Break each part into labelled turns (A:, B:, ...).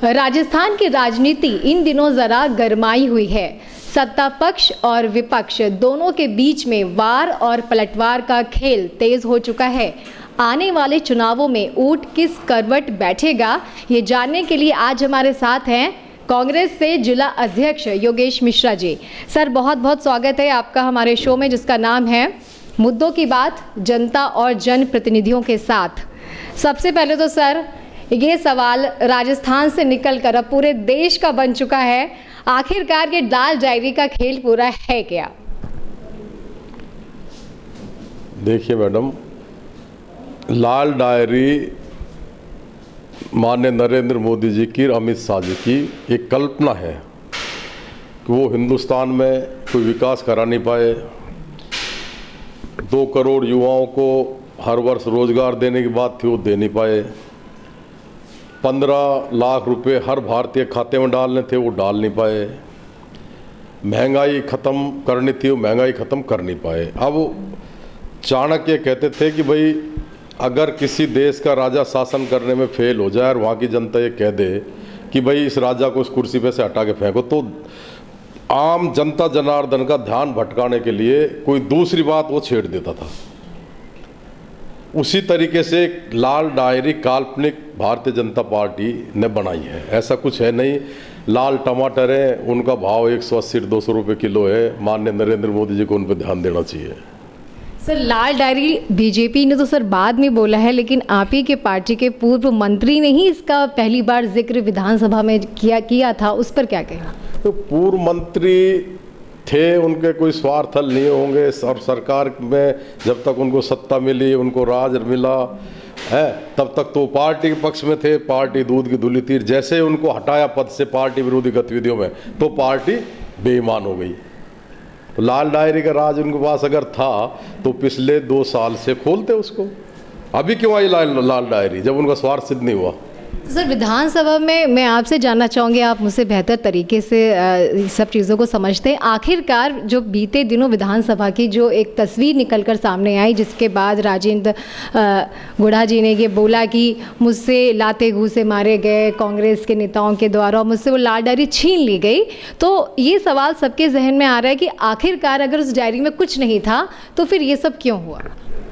A: राजस्थान की राजनीति इन दिनों जरा गरमाई हुई है। सत्ता पक्ष और विपक्ष दोनों के बीच में वार और पलटवार का खेल तेज हो चुका है। आने वाले चुनावों में ऊंट किस करवट बैठेगा, ये जानने के लिए आज हमारे साथ हैं कांग्रेस से जिला अध्यक्ष योगेश मिश्रा जी। सर, बहुत बहुत स्वागत है आपका हमारे शो में, जिसका नाम है मुद्दों की बात, जनता और जनप्रतिनिधियों के साथ। सबसे पहले तो सर, ये सवाल राजस्थान से निकलकर अब पूरे देश का बन चुका है, आखिरकार ये लाल डायरी का खेल पूरा है क्या?
B: देखिए मैडम, लाल डायरी माननीय नरेंद्र मोदी जी की, अमित शाह जी की एक कल्पना है कि वो हिंदुस्तान में कोई विकास करा नहीं पाए। 2 करोड़ युवाओं को हर वर्ष रोजगार देने की बात थी, वो दे नहीं पाए। 15 लाख रुपए हर भारतीय खाते में डालने थे, वो डाल नहीं पाए। महंगाई ख़त्म करनी थी, वो महंगाई ख़त्म कर नहीं पाए। अब चाणक्य कहते थे कि भाई अगर किसी देश का राजा शासन करने में फेल हो जाए और वहाँ की जनता ये कह दे कि भाई इस राजा को इस कुर्सी पे से हटा के फेंको, तो आम जनता जनार्दन का ध्यान भटकाने के लिए कोई दूसरी बात वो छेड़ देता था। उसी तरीके से एक लाल डायरी काल्पनिक भारतीय जनता पार्टी ने बनाई है। ऐसा कुछ है नहीं। लाल टमाटर हैं, उनका भाव 180-200 रुपये किलो है। माननीय नरेंद्र मोदी जी को उन पर ध्यान देना चाहिए।
A: सर, लाल डायरी बीजेपी ने तो सर बाद में बोला है, लेकिन आप ही के पार्टी के पूर्व मंत्री ने ही इसका पहली बार जिक्र विधानसभा में किया था, उस पर क्या कहें?
B: तो पूर्व मंत्री थे, उनके कोई स्वार्थ हल नहीं होंगे। और सरकार में जब तक उनको सत्ता मिली, उनको राज मिला है, तब तक तो पार्टी के पक्ष में थे। पार्टी दूध की धुली थी। जैसे उनको हटाया पद से पार्टी विरोधी गतिविधियों में, तो पार्टी बेईमान हो गई। तो लाल डायरी का राज उनके पास अगर था तो पिछले 2 साल से खोलते उसको। अभी क्यों आई लाल डायरी जब उनका स्वार्थ सिद्ध नहीं हुआ?
A: सर, विधानसभा में मैं आपसे जानना चाहूँगी, आप मुझसे बेहतर तरीके से सब चीज़ों को समझते हैं। आखिरकार जो बीते दिनों विधानसभा की जो एक तस्वीर निकलकर सामने आई, जिसके बाद राजेंद्र गुढ़ा जी ने ये बोला कि मुझसे लाते घूसे मारे गए कांग्रेस के नेताओं के द्वारा और मुझसे वो लाल डायरी छीन ली गई, तो ये सवाल सबके जहन में आ रहा है कि आखिरकार अगर उस डायरी में कुछ नहीं था तो फिर ये सब क्यों हुआ?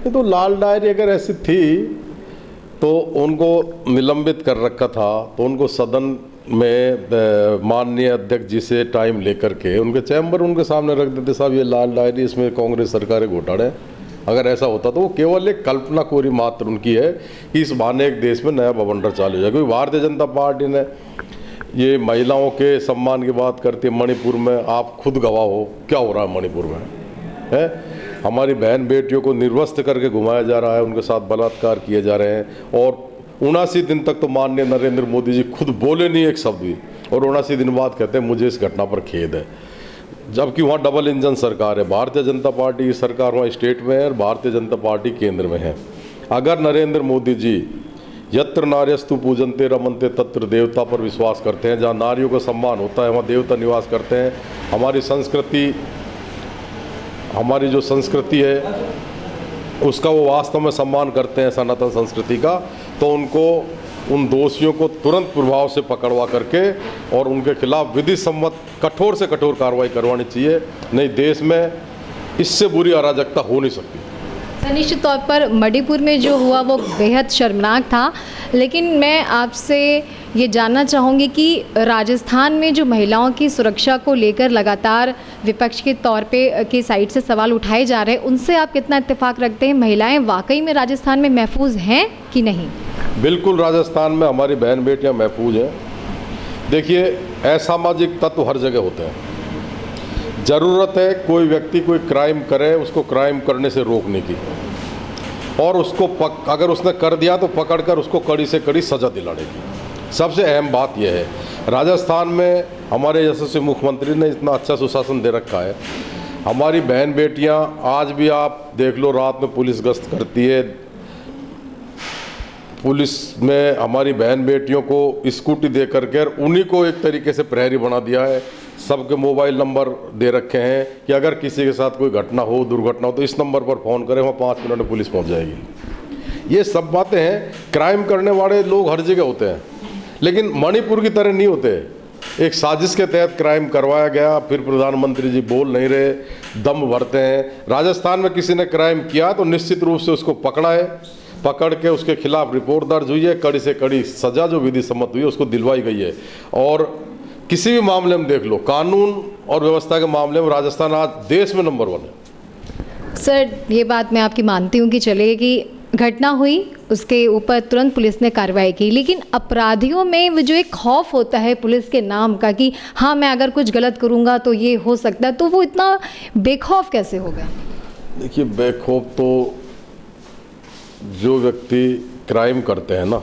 B: तो लाल डायरी अगर ऐसी थी तो उनको निलंबित कर रखा था, तो उनको सदन में माननीय अध्यक्ष जी से टाइम लेकर के उनके चैम्बर उनके सामने रख देते, साहब ये लाल डायरी, इसमें कांग्रेस सरकार घोटाले। अगर ऐसा होता तो वो केवल एक कल्पना कोरी मात्र उनकी है कि इस बहाने एक देश में नया बवंडर चालू हो जाए। क्योंकि भारतीय जनता पार्टी ने ये महिलाओं के सम्मान की बात करती है। मणिपुर में आप खुद गवाह हो, क्या हो रहा है मणिपुर में है। हमारी बहन बेटियों को निर्वस्त्र करके घुमाया जा रहा है, उनके साथ बलात्कार किए जा रहे हैं। और 79 दिन तक तो माननीय नरेंद्र मोदी जी खुद बोले नहीं एक शब्द भी, और 79 दिन बाद कहते हैं मुझे इस घटना पर खेद है। जबकि वहाँ डबल इंजन सरकार है। भारतीय जनता पार्टी की सरकार वहाँ स्टेट में है और भारतीय जनता पार्टी केंद्र में है। अगर नरेंद्र मोदी जी यत्र नार्यस्तु पूजन्ते रमन्ते तत्र देवता पर विश्वास करते हैं, जहाँ नारियों का सम्मान होता है वहाँ देवता निवास करते हैं, हमारी जो संस्कृति है उसका वो वास्तव में सम्मान करते हैं, सनातन संस्कृति का, तो उनको उन दोषियों को तुरंत प्रभाव से पकड़वा करके और उनके खिलाफ विधि सम्मत कठोर से कठोर कार्रवाई करवानी चाहिए। नहीं, देश में इससे बुरी अराजकता हो नहीं सकती।
A: निश्चित तौर पर मणिपुर में जो हुआ वो बेहद शर्मनाक था, लेकिन मैं आपसे ये जानना चाहूँगी कि राजस्थान में जो महिलाओं की सुरक्षा को लेकर लगातार विपक्ष के तौर पे की साइड से सवाल उठाए जा रहे हैं, उनसे आप कितना इत्तेफाक रखते हैं? महिलाएं वाकई में राजस्थान में महफूज हैं कि नहीं?
B: बिल्कुल, राजस्थान में हमारी बहन बेटियाँ महफूज हैं। देखिए, असामाजिक तत्व हर जगह होते हैं। ज़रूरत है कोई व्यक्ति कोई क्राइम करे, उसको क्राइम करने से रोकने की, और उसको अगर उसने कर दिया तो पकड़कर उसको कड़ी से कड़ी सज़ा दिलाने की। सबसे अहम बात यह है, राजस्थान में हमारे यशस्वी मुख्यमंत्री ने इतना अच्छा सुशासन दे रखा है। हमारी बहन बेटियां आज भी आप देख लो, रात में पुलिस गश्त करती है। पुलिस में हमारी बहन बेटियों को स्कूटी दे करके उन्हीं को एक तरीके से प्रहरी बना दिया है। सबके मोबाइल नंबर दे रखे हैं कि अगर किसी के साथ कोई घटना हो, दुर्घटना हो, तो इस नंबर पर फ़ोन करें, वहाँ 5 मिनट में पुलिस पहुँच जाएगी। ये सब बातें हैं। क्राइम करने वाले लोग हर जगह होते हैं, लेकिन मणिपुर की तरह नहीं होते। एक साजिश के तहत क्राइम करवाया गया, फिर प्रधानमंत्री जी बोल नहीं रहे, दम भरते हैं। राजस्थान में किसी ने क्राइम किया तो निश्चित रूप से उसको पकड़ा है, पकड़ के उसके खिलाफ रिपोर्ट दर्ज हुई है, कड़ी से कड़ी सजा जो विधि सम्मत हुई है उसको दिलवाई गई है। और किसी भी मामले में देख लो, कानून और व्यवस्था के मामले में राजस्थान आज देश में नंबर 1 है।
A: सर, ये बात मैं आपकी मानती हूँ कि चलिए कि घटना हुई, उसके ऊपर तुरंत पुलिस ने कार्रवाई की, लेकिन अपराधियों में वो जो एक खौफ होता है पुलिस के नाम का कि हाँ मैं अगर कुछ गलत करूँगा तो ये हो सकता है, तो वो इतना बेखौफ कैसे हो गया?
B: देखिए, बेखौफ तो जो व्यक्ति क्राइम करते हैं ना,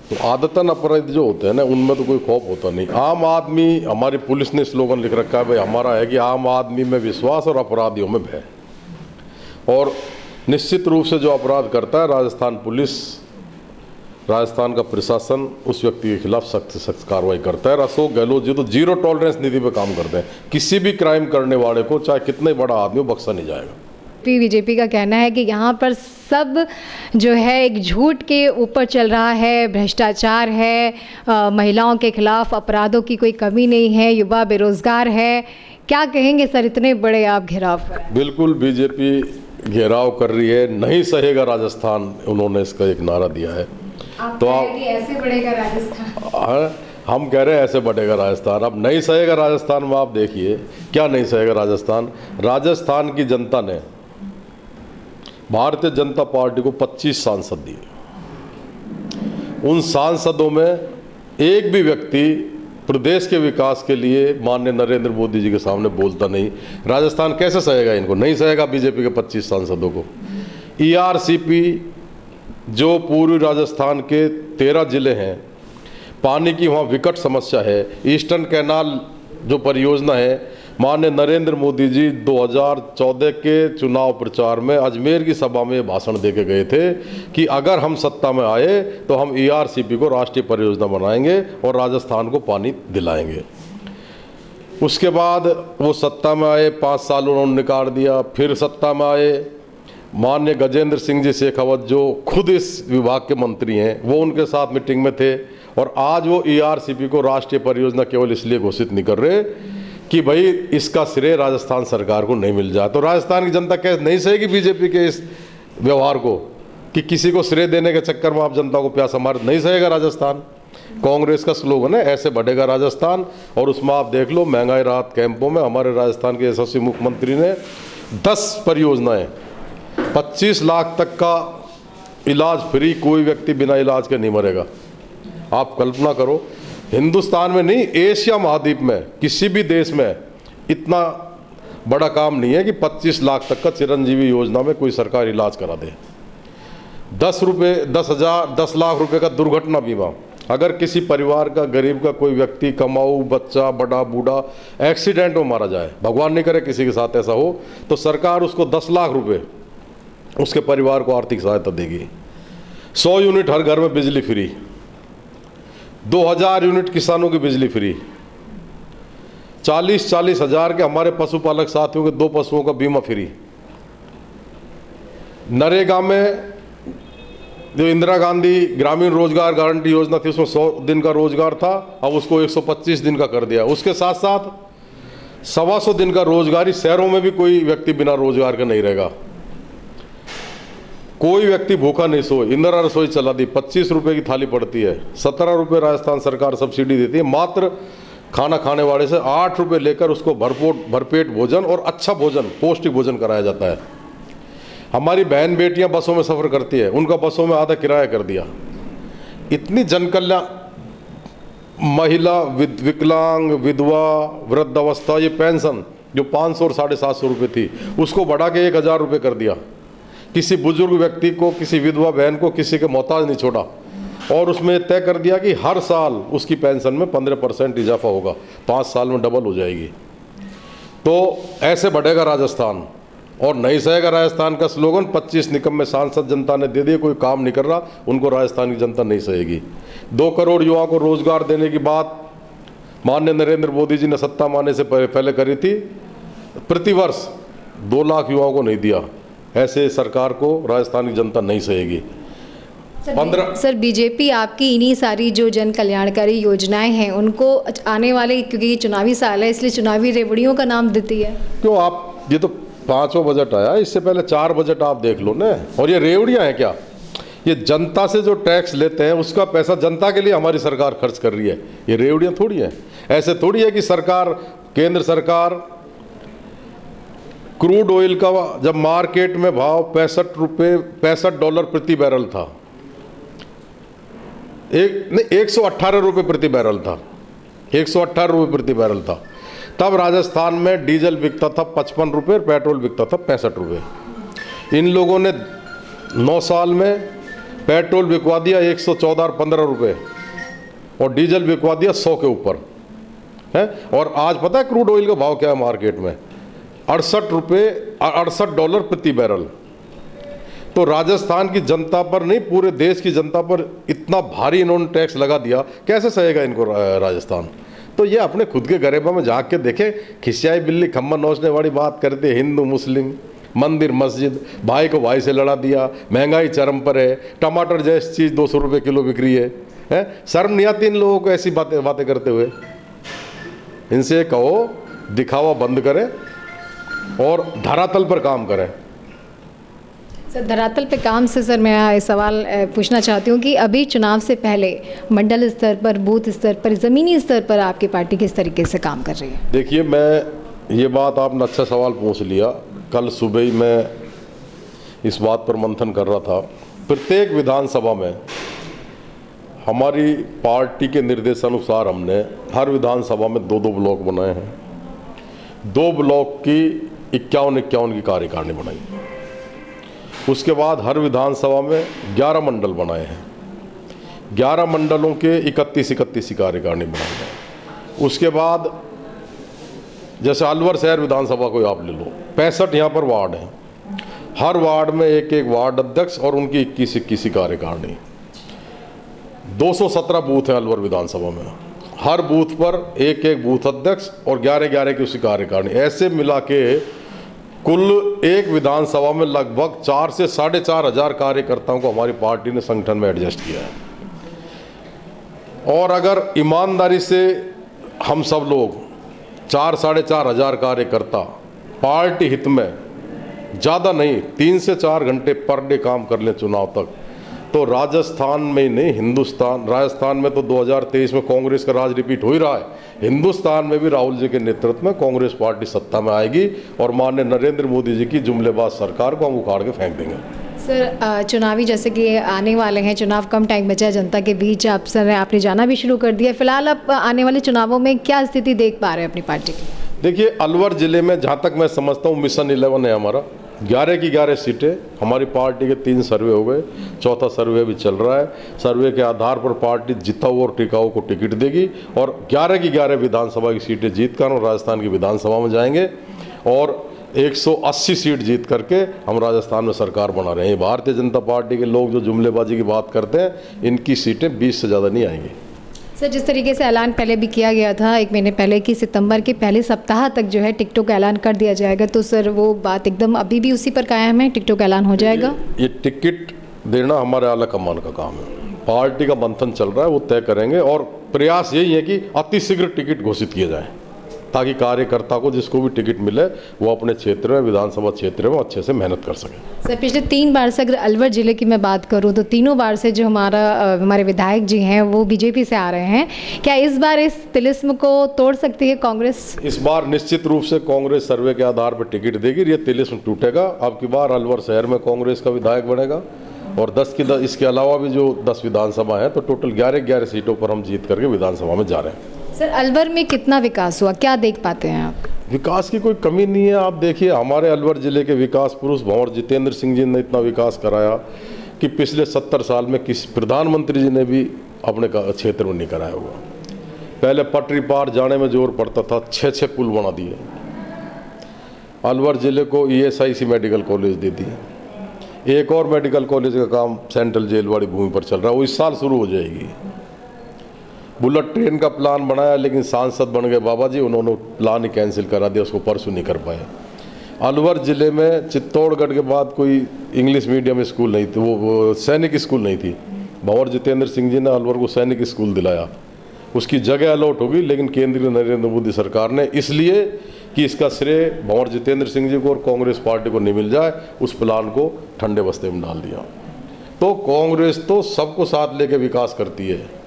B: तो आदतन अपराधी जो होते हैं ना, उनमें तो कोई खौफ होता नहीं। आम आदमी, हमारी पुलिस ने स्लोगन लिख रखा है भाई हमारा है कि आम आदमी में विश्वास और अपराधियों में भय। और निश्चित रूप से जो अपराध करता है, राजस्थान पुलिस, राजस्थान का प्रशासन उस व्यक्ति के खिलाफ सख्त से सख्त कार्रवाई करता है। अशोक गहलोत जी तो जीरो टॉलरेंस नीति पे काम करते हैं। किसी भी क्राइम करने वाले को, चाहे कितना ही बड़ा आदमी हो, बख्शा नहीं जाएगा।
A: बीजेपी का कहना है कि यहाँ पर सब जो है एक झूठ के ऊपर चल रहा है, भ्रष्टाचार है, महिलाओं के खिलाफ अपराधों की कोई कमी नहीं है, युवा बेरोजगार है। क्या कहेंगे सर इतने बड़े आप घेराव पर? बिल्कुल,
B: बीजेपी घेराव कर रही है, नहीं सहेगा राजस्थान, उन्होंने इसका एक नारा दिया है।
A: तो आप ऐसे बढ़ेगा राजस्थान?
B: हम कह रहे हैं ऐसे बढ़ेगा राजस्थान। अब नहीं सहेगा राजस्थान में आप देखिए क्या नहीं सहेगा राजस्थान। राजस्थान की जनता ने भारतीय जनता पार्टी को 25 सांसद दिए। उन सांसदों में एक भी व्यक्ति प्रदेश के विकास के लिए माननीय नरेंद्र मोदी जी के सामने बोलता नहीं। राजस्थान कैसे सहेगा इनको? नहीं सहेगा बीजेपी के 25 सांसदों को। ERCP जो पूर्वी राजस्थान के 13 जिले हैं, पानी की वहाँ विकट समस्या है। ईस्टर्न कैनाल जो परियोजना है, माननीय नरेंद्र मोदी जी 2014 के चुनाव प्रचार में अजमेर की सभा में भाषण दे के गए थे कि अगर हम सत्ता में आए तो हम ERCP को राष्ट्रीय परियोजना बनाएंगे और राजस्थान को पानी दिलाएंगे। उसके बाद वो सत्ता में आए, 5 साल उन्होंने निकाल दिया। फिर सत्ता में आए, माननीय गजेंद्र सिंह जी शेखावत जो खुद इस विभाग के मंत्री हैं, वो उनके साथ मीटिंग में थे। और आज वो ERCP को राष्ट्रीय परियोजना केवल इसलिए घोषित नहीं कर रहे कि भाई इसका श्रेय राजस्थान सरकार को नहीं मिल जाए। तो राजस्थान की जनता कैसे नहीं सहेगी बीजेपी के इस व्यवहार को कि किसी को श्रेय देने के चक्कर में आप जनता को प्यासा मार? नहीं सहेगा राजस्थान। कांग्रेस का स्लोगन है ऐसे बढ़ेगा राजस्थान। और उसमें आप देख लो, महंगाई राहत कैंपों में हमारे राजस्थान के यशस्वी मुख्यमंत्री ने 10 परियोजनाएं, 25 लाख तक का इलाज फ्री, कोई व्यक्ति बिना इलाज के नहीं मरेगा। आप कल्पना करो, हिंदुस्तान में नहीं, एशिया महाद्वीप में किसी भी देश में इतना बड़ा काम नहीं है कि 25 लाख तक का चिरंजीवी योजना में कोई सरकार इलाज करा दे। 10 लाख रुपए का दुर्घटना बीमा, अगर किसी परिवार का, गरीब का कोई व्यक्ति, कमाऊ, बच्चा, बड़ा, बूढ़ा एक्सीडेंट में मारा जाए, भगवान नहीं करे किसी के साथ ऐसा हो, तो सरकार उसको 10 लाख रुपए उसके परिवार को आर्थिक सहायता देगी। 100 यूनिट हर घर में बिजली फ्री, 2000 यूनिट किसानों की बिजली फ्री, 40 हज़ार के हमारे पशुपालक साथियों के 2 पशुओं का बीमा फ्री। नरेगा में जो इंदिरा गांधी ग्रामीण रोजगार गारंटी योजना थी, उसमें 100 दिन का रोजगार था, अब उसको 125 दिन का कर दिया। उसके साथ साथ 125 दिन का रोजगारी, शहरों में भी कोई व्यक्ति बिना रोजगार का नहीं रहेगा, कोई व्यक्ति भूखा नहीं सोए। इंदिरा रसोई चला दी, 25 रुपए की थाली पड़ती है, 17 रुपए राजस्थान सरकार सब्सिडी देती है। मात्र खाना खाने वाले से 8 रुपए लेकर उसको भरपेट भोजन और अच्छा भोजन, पौष्टिक भोजन कराया जाता है। हमारी बहन बेटियां बसों में सफर करती है, उनका बसों में आधा किराया कर दिया। इतनी जनकल्याण, महिला, विकलांग, विधवा, वृद्धावस्था, ये पेंशन जो 500 और 750 रुपये थी, उसको बढ़ा के 1000 रुपये कर दिया। किसी बुजुर्ग व्यक्ति को, किसी विधवा बहन को, किसी के मोहताज नहीं छोड़ा। और उसमें तय कर दिया कि हर साल उसकी पेंशन में 15% इजाफा होगा, 5 साल में डबल हो जाएगी। तो ऐसे बढ़ेगा राजस्थान। और नहीं सहेगा राजस्थान का स्लोगन 25 निकम्मे सांसद जनता ने दे दिए, कोई काम नहीं कर रहा, उनको राजस्थान की जनता नहीं सहेगी। 2 करोड़ युवाओं को रोजगार देने की बात माननीय नरेंद्र मोदी जी ने सत्ता में आने से पहले करी थी, प्रतिवर्ष 2 लाख युवाओं को नहीं दिया। ऐसे सरकार को राजस्थान की जनता नहीं सहेगी।
A: सर बीजेपी आपकी इन्हीं सारी जो जन कल्याणकारी योजनाएं हैं उनको आने वाले, क्योंकि ये चुनावी साल है इसलिए चुनावी रेवड़ियों का नाम देती है।
B: क्यों आप, ये तो 5वां बजट आया, इससे पहले 4 बजट आप देख लो ना। और ये रेवड़ियां हैं क्या? ये जनता से जो टैक्स लेते हैं उसका पैसा जनता के लिए हमारी सरकार खर्च कर रही है। ये रेवड़ियां थोड़ी है। ऐसे थोड़ी है कि सरकार, केंद्र सरकार क्रूड ऑयल का जब मार्केट में भाव $65 प्रति बैरल था, 118 रुपये प्रति बैरल था, 118 रुपये प्रति बैरल था, तब राजस्थान में डीजल बिकता था 55 रुपये, पेट्रोल बिकता था 65 रुपये। इन लोगों ने 9 साल में पेट्रोल बिकवा दिया 114 और 15 रुपये, और डीजल बिकवा दिया 100 के ऊपर है। और आज पता है क्रूड ऑयल का भाव क्या है मार्केट में? $68 प्रति बैरल। तो राजस्थान की जनता पर नहीं, पूरे देश की जनता पर इतना भारी इन्होंने टैक्स लगा दिया, कैसे सहेगा इनको राजस्थान? तो ये अपने खुद के गरीबों में झाँक के देखे। खिसियाई बिल्ली खम्मा नोचने वाली बात करते, हिंदू मुस्लिम, मंदिर मस्जिद, भाई को भाई से लड़ा दिया, महंगाई चरम पर है, टमाटर जैसी चीज़ 200 रुपये किलो बिक रही है? शर्म नहीं आती इन लोगों को ऐसी बातें करते हुए? इनसे कहो दिखावा बंद करें और धरातल पर काम करें।
A: सर धरातल पे काम से सर मैं सवाल पूछना चाहती हूँ कि अभी चुनाव से पहले मंडल स्तर पर, बूथ स्तर पर, ज़मीनी स्तर पर आपकी पार्टी किस तरीके से काम कर रही है?
B: देखिए, मैं ये बात, आपने अच्छा सवाल पूछ लिया। कल सुबह ही मैं इस बात पर मंथन कर रहा था। प्रत्येक विधानसभा में हमारी पार्टी के निर्देशानुसार हमने हर विधानसभा में 2-2 ब्लॉक बनाए हैं। 2 ब्लॉक की 51 की कार्यकारिणी बनाई। उसके बाद हर विधानसभा में 11 मंडल बनाए हैं। 11 मंडलों के 31 की कार्यकारिणी बनाई है। उसके बाद जैसे अलवर शहर विधानसभा को आप ले लो, 65 यहाँ पर वार्ड हैं। हर वार्ड में एक वार्ड अध्यक्ष और उनकी 21 की कार्यकारिणी। 217 बूथ हैं अलवर विधानसभा में। हर बूथ पर एक बूथ अध्यक्ष और 11 की उसकी कार्यकारिणी। ऐसे मिला के कुल एक विधानसभा में लगभग 4 से 4.5 हजार कार्यकर्ताओं को हमारी पार्टी ने संगठन में एडजस्ट किया है। और अगर ईमानदारी से हम सब लोग 4-4.5 हजार कार्यकर्ता पार्टी हित में, ज़्यादा नहीं, 3 से 4 घंटे पर डे काम कर लें चुनाव तक, तो राजस्थान में नहीं, राजस्थान में तो 2023 में कांग्रेस का राज रिपीट हो ही रहा है। हिंदुस्तान में भी राहुल जी के नेतृत्व में कांग्रेस पार्टी सत्ता में आएगी और माननीय नरेंद्र मोदी जी की जुमलेबाज सरकार को हम उखाड़ के फेंक देंगे।
A: सर चुनावी जैसे कि आने वाले हैं, चुनाव कम टाइम बचा है जनता के बीच, आप सर आपने जाना भी शुरू कर दिया। फिलहाल आप आने वाले चुनावों में क्या स्थिति देख पा रहे हैं अपनी पार्टी की?
B: देखिए, अलवर जिले में जहाँ तक मैं समझता हूँ मिशन 11 है हमारा। 11 की 11 सीटें हमारी पार्टी के 3 सर्वे हो गए, 4था सर्वे भी चल रहा है। सर्वे के आधार पर पार्टी जिताऊ और टिकाऊ को टिकट देगी और 11 की 11 विधानसभा की सीटें जीत कर हम राजस्थान की विधानसभा में जाएंगे और 180 सीट जीत करके हम राजस्थान में सरकार बना रहे हैं। भारतीय जनता पार्टी के लोग जो जुमलेबाजी की बात करते हैं, इनकी सीटें 20 से ज़्यादा नहीं आएंगी।
A: सर जिस तरीके से ऐलान पहले भी किया गया था 1 महीने पहले कि सितंबर के पहले सप्ताह तक जो है टिकटों का ऐलान कर दिया जाएगा, तो सर वो बात एकदम अभी भी उसी पर कायम है? टिकटों का ऐलान हो जाएगा?
B: ये टिकट देना हमारे आला कमान का काम है। पार्टी का मंथन चल रहा है, वो तय करेंगे और प्रयास यही है कि अतिशीघ्र टिकट घोषित किए जाए ताकि कार्यकर्ता को जिसको भी टिकट मिले वो अपने क्षेत्र में, विधानसभा क्षेत्र में अच्छे से मेहनत कर सके।
A: सर पिछले 3 बार से अगर अलवर जिले की मैं बात करूं तो तीनों बार से जो हमारे विधायक जी हैं वो बीजेपी से आ रहे हैं। क्या इस बार इस तिलिस्म को तोड़ सकती है कांग्रेस?
B: इस बार निश्चित रूप से कांग्रेस सर्वे के आधार पर टिकट देगी, ये तिलिस्म टूटेगा। अब की बार अलवर शहर में कांग्रेस का विधायक बनेगा और 10 इसके अलावा भी जो 10 विधानसभा है, तो टोटल 11 सीटों पर हम जीत करके विधानसभा में जा रहे हैं।
A: सर अलवर में कितना विकास हुआ, क्या देख पाते हैं आप?
B: विकास की कोई कमी नहीं है। आप देखिए, हमारे अलवर जिले के विकास पुरुष भंवर जितेंद्र सिंह जी ने इतना विकास कराया कि पिछले 70 साल में किसी प्रधानमंत्री जी ने भी अपने क्षेत्र में नहीं कराया हुआ। पहले पटरी पार जाने में जोर पड़ता था, 6 पुल बना दिए। अलवर जिले को ESIC मेडिकल कॉलेज दे दी। एक और मेडिकल कॉलेज का काम सेंट्रल जेल वाली भूमि पर चल रहा है, वो इस साल शुरू हो जाएगी। बुलेट ट्रेन का प्लान बनाया लेकिन सांसद बन गए बाबा जी, उन्होंने प्लान ही कैंसिल करा दिया, उसको परसों नहीं कर पाए। अलवर ज़िले में चित्तौड़गढ़ के बाद कोई इंग्लिश मीडियम स्कूल नहीं थी, वो सैनिक स्कूल नहीं थी। भंवर जितेंद्र सिंह जी ने अलवर को सैनिक स्कूल दिलाया, उसकी जगह अलॉट होगी, लेकिन केंद्रीय नरेंद्र मोदी सरकार ने इसलिए कि इसका श्रेय भंवर जितेंद्र सिंह जी को और कांग्रेस पार्टी को नहीं मिल जाए, उस प्लान को ठंडे बस्ते में डाल दिया। तो कांग्रेस तो सबको साथ लेके विकास करती है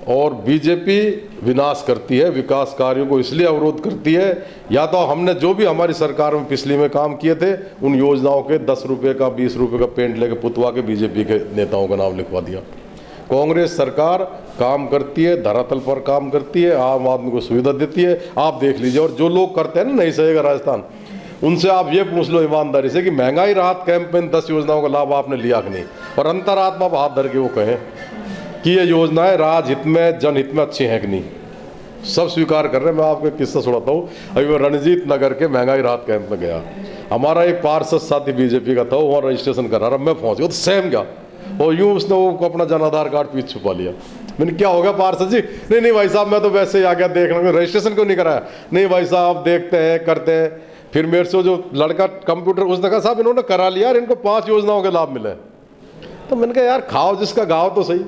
B: और बीजेपी विनाश करती है, विकास कार्यों को इसलिए अवरोध करती है। या तो हमने जो भी हमारी सरकार में पिछली में काम किए थे उन योजनाओं के 10 रुपये का 20 रुपये का पेंट लेके पुतवा के बीजेपी के नेताओं का नाम लिखवा दिया। कांग्रेस सरकार काम करती है, धरातल पर काम करती है, आम आदमी को सुविधा देती है। आप देख लीजिए, और जो लोग करते हैं ना नहीं सहेगा राजस्थान, उनसे आप ये पूछ लो ईमानदारी से कि महंगाई राहत कैंप में 10 योजनाओं का लाभ आपने लिया कि नहीं, और अंतरात्मा पर हाथ धर के वो कहें कि ये योजनाएं राजहित में जनहित में अच्छी हैं कि नहीं। सब स्वीकार कर रहे हैं। मैं आपको एक किस्सा सुनाता हूँ। अभी मैं रणजीत नगर के महंगाई राहत कैंप में गया, हमारा एक पार्षद साथी बीजेपी का था, वो वहाँ रजिस्ट्रेशन करा रहा, मैं पहुँच गया तो सहम गया, और यूँ उसने वो अपना जन आधार कार्ड पीछे छुपा लिया। मैंने क्या हो गया पार्षद जी? नहीं नहीं भाई साहब, मैं तो वैसे ही आ गया देखना, रजिस्ट्रेशन क्यों नहीं कराया? नहीं भाई साहब देखते हैं करते हैं। फिर मेरे से जो लड़का कंप्यूटर, उसने कहा साहब इन्होंने करा लिया यार, इनको 5 योजनाओं के लाभ मिले। तो मैंने कहा यार खाओ जिसका गाओ तो सही,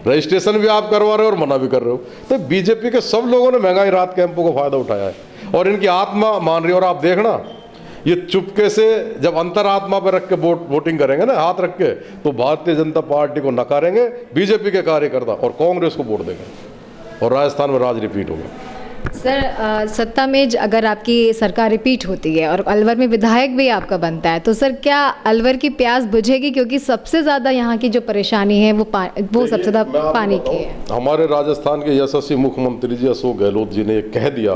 B: रजिस्ट्रेशन भी आप करवा रहे हो और मना भी कर रहे हो। तो बीजेपी के सब लोगों ने महंगाई राहत कैंपों का फायदा उठाया है और इनकी आत्मा मान रही है। और आप देखना, ये चुपके से जब अंतरात्मा पर रख के वोटिंग करेंगे ना, हाथ रख के, तो भारतीय जनता पार्टी को नकारेंगे बीजेपी के कार्यकर्ता और कांग्रेस को वोट देंगे और राजस्थान में राज रिपीट होगा।
A: सर, सत्ता में अगर आपकी सरकार रिपीट होती है और अलवर में विधायक भी आपका बनता है, तो सर क्या अलवर की प्यास बुझेगी? क्योंकि सबसे ज़्यादा यहाँ की जो परेशानी है वो सबसे ज़्यादा पानी की है।
B: हमारे राजस्थान के यशस्वी मुख्यमंत्री जी अशोक गहलोत जी ने कह दिया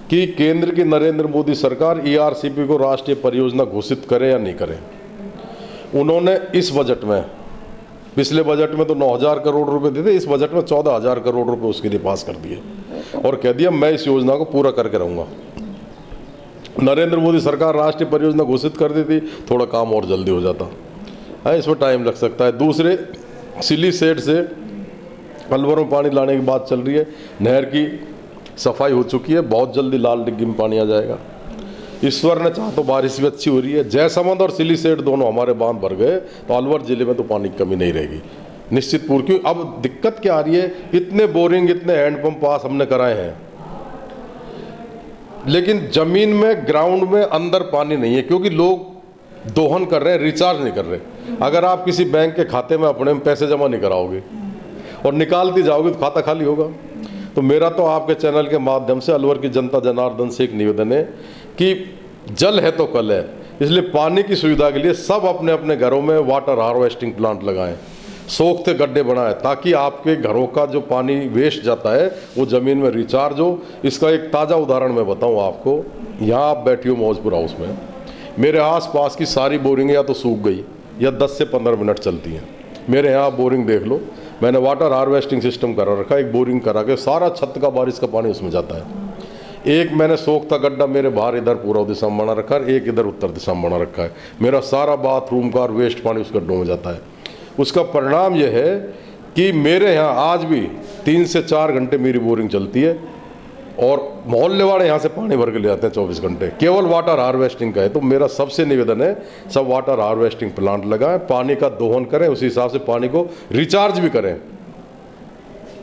B: कि केंद्र की नरेंद्र मोदी सरकार ERCP को राष्ट्रीय परियोजना घोषित करे या नहीं करे। उन्होंने इस बजट में, पिछले बजट में तो 9,000 करोड़ रुपए दिए थे, इस बजट में 14,000 करोड़ रुपए उसके लिए पास कर दिए और कह दिया मैं इस योजना को पूरा करके रहूंगा। नरेंद्र मोदी सरकार राष्ट्रीय परियोजना घोषित कर देती, थोड़ा काम और जल्दी हो जाता है, इसमें टाइम लग सकता है। दूसरे, सिली सेट से अलवर में पानी लाने की बात चल रही है, नहर की सफाई हो चुकी है, बहुत जल्दी लाल डिग्गी में पानी आ जाएगा। ईश्वर ने चाहा तो बारिश भी अच्छी हो रही है, जयसमंद और सिली सेट दोनों हमारे बांध भर गए तो अलवर जिले में तो पानी की कमी नहीं रहेगी निश्चित पूर्ण। क्यों अब दिक्कत क्या आ रही है, इतने बोरिंग इतने हैंडपंप पास हमने कराए हैं, लेकिन जमीन में ग्राउंड में अंदर पानी नहीं है, क्योंकि लोग दोहन कर रहे हैं, रिचार्ज नहीं कर रहे। अगर आप किसी बैंक के खाते में अपने में पैसे जमा नहीं कराओगे और निकालती जाओगे तो खाता खाली होगा। तो मेरा तो आपके चैनल के माध्यम से अलवर की जनता जनार्दन से एक निवेदन है कि जल है तो कल है, इसलिए पानी की सुविधा के लिए सब अपने अपने घरों में वाटर हार्वेस्टिंग प्लांट लगाएं, सोखते गड्ढे बनाएं, ताकि आपके घरों का जो पानी वेस्ट जाता है वो ज़मीन में रिचार्ज हो। इसका एक ताज़ा उदाहरण मैं बताऊं आपको। यहाँ आप बैठी हो मौजपुर हाउस में, मेरे आसपास की सारी बोरिंग या तो सूख गई या 10 से 15 मिनट चलती हैं। मेरे यहाँ बोरिंग देख लो, मैंने वाटर हार्वेस्टिंग सिस्टम करा रखा है, एक बोरिंग करा के सारा छत का बारिश का पानी उसमें जाता है। एक मैंने सोखता गड्ढा मेरे बाहर इधर पूर्व दिशा में बना रखा है, एक इधर उत्तर दिशा में बना रखा है। मेरा सारा बाथरूम का और वेस्ट पानी उस गड्ढों में जाता है। उसका परिणाम यह है कि मेरे यहाँ आज भी 3 से 4 घंटे मेरी बोरिंग चलती है और मोहल्ले वाले यहाँ से पानी भर के ले आते हैं 24 घंटे, केवल वाटर हार्वेस्टिंग का है। तो मेरा सबसे निवेदन है, सब वाटर हार्वेस्टिंग प्लांट लगाएं, पानी का दोहन करें, उसी हिसाब से पानी को रिचार्ज भी करें,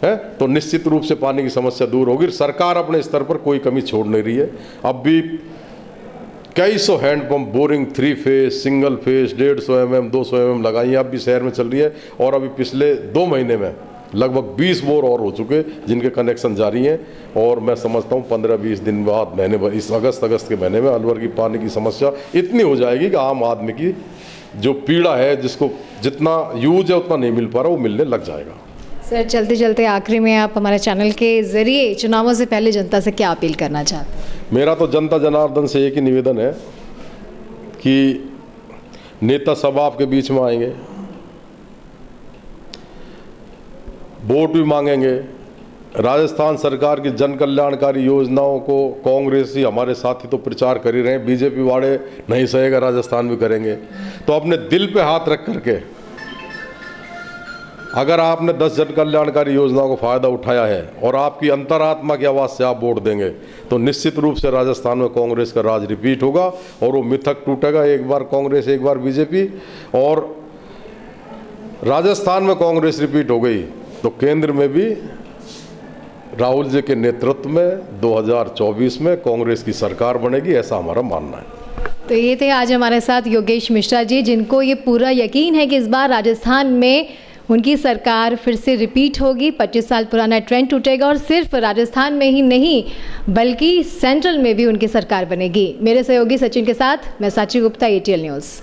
B: है तो निश्चित रूप से पानी की समस्या दूर होगी। सरकार अपने स्तर पर कोई कमी छोड़ नहीं रही है। अब भी कई सौ handpump boring 3 phase, single phase 150 mm 200 mm लगाई है, अब भी शहर में चल रही है। और अभी पिछले 2 महीने में लगभग 20 बोर और हो चुके जिनके कनेक्शन जारी हैं। और मैं समझता हूँ 15-20 दिन बाद, महीने भर, इस अगस्त के महीने में अलवर की पानी की समस्या इतनी हो जाएगी कि आम आदमी की जो पीड़ा है, जिसको जितना यूज है उतना नहीं मिल पा रहा, वो मिलने लग जाएगा।
A: सर, चलते चलते आखिरी में आप हमारे चैनल के ज़रिए चुनावों से पहले जनता से क्या अपील करना चाहते हैं? मेरा
B: तो जनता जनार्दन से एक ही निवेदन है कि नेता सब आपके बीच में आएंगे, वोट भी मांगेंगे। राजस्थान सरकार की जन कल्याणकारी योजनाओं को कांग्रेसी हमारे साथी तो प्रचार कर ही रहे हैं, बीजेपी वाले नहीं सहेगा राजस्थान भी करेंगे। तो अपने दिल पे हाथ रख करके अगर आपने 10 जन कल्याणकारी योजनाओं को फायदा उठाया है और आपकी अंतरात्मा की आवाज़ से आप वोट देंगे, तो निश्चित रूप से राजस्थान में कांग्रेस का राज रिपीट होगा और वो मिथक टूटेगा, एक बार कांग्रेस एक बार बीजेपी। और राजस्थान में कांग्रेस रिपीट हो गई तो केंद्र में भी राहुल जी के नेतृत्व में 2024 में कांग्रेस की सरकार बनेगी, ऐसा हमारा मानना है।
A: तो ये थे आज हमारे साथ योगेश मिश्रा जी, जिनको ये पूरा यकीन है कि इस बार राजस्थान में उनकी सरकार फिर से रिपीट होगी, 25 साल पुराना ट्रेंड टूटेगा और सिर्फ राजस्थान में ही नहीं बल्कि सेंट्रल में भी उनकी सरकार बनेगी। मेरे सहयोगी सचिन के साथ मैं साची गुप्ता, ATL न्यूज़।